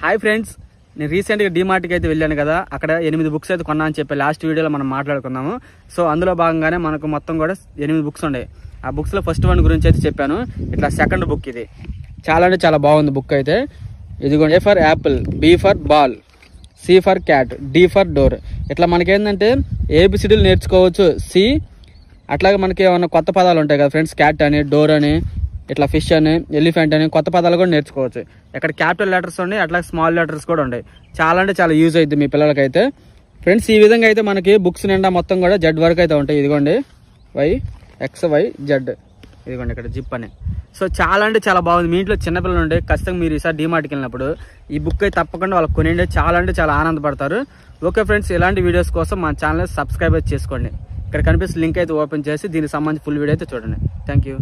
Hi friends, నేను రీసెంట్గా డీమార్ట్కి అయితే వెళ్ళాను కదా. అక్కడ 8 బుక్స్ అయితే కొన్నా అని చెప్పి లాస్ట్ వీడియోలో మనం మాట్లాడుకున్నాము. సో అందులో భాగంగానే మనకు మొత్తం కూడా 8 బుక్స్ ఉన్నాయి. ఆ బుక్స్లో ఫస్ట్ వన్ గురించి అయితే చెప్పాను. ఇట్లా సెకండ్ బుక్ ఇది చాలా అంటే చాలా బాగుంది బుక్ అయితే. ఇదిగోండి, A for apple, B for ball, C for cat, D for door. ఇట్లా మనకేంటంటే ఏబిసిడీలు నేర్చుకోవచ్చు. సి అట్లాగే మనకి ఏమన్నా కొత్త పదాలు ఉంటాయి కదా ఫ్రెండ్స్, క్యాట్ అని, డోర్ అని, ఇట్లా ఫిష్ అని, ఎలిఫెంట్ అని కొత్త పదాలు కూడా నేర్చుకోవచ్చు. ఇక్కడ క్యాపిటల్ లెటర్స్ ఉన్నాయి, అట్లా స్మాల్ లెటర్స్ కూడా ఉన్నాయి. చాలా అంటే చాలా యూజ్ అవుతుంది మీ పిల్లలకైతే. ఫ్రెండ్స్ ఈ విధంగా అయితే మనకి బుక్స్ నిండా మొత్తం కూడా జెడ్ వరకు అయితే ఉంటాయి. ఇదిగోండి వై, ఎక్స్, వై, జెడ్. ఇదిగోండి ఇక్కడ జిప్ అని. సో చాలా అంటే చాలా బాగుంది. మీ ఇంట్లో చిన్నపిల్లలు ఉండే ఖచ్చితంగా మీరు ఈసారి డీమార్ట్కి వెళ్ళినప్పుడు ఈ బుక్ అయితే తప్పకుండా వాళ్ళకి కొనిండే చాలా అంటే చాలా ఆనందపడతారు. ఓకే ఫ్రెండ్స్, ఇలాంటి వీడియోస్ కోసం మన ఛానల్ సబ్స్క్రైబ్ చేసుకోండి. ఇక్కడ కనిపిస్తున్న లింక్ అయితే ఓపెన్ చేసి దీనికి సంబంధించి ఫుల్ వీడియో అయితే చూడండి. Thank you.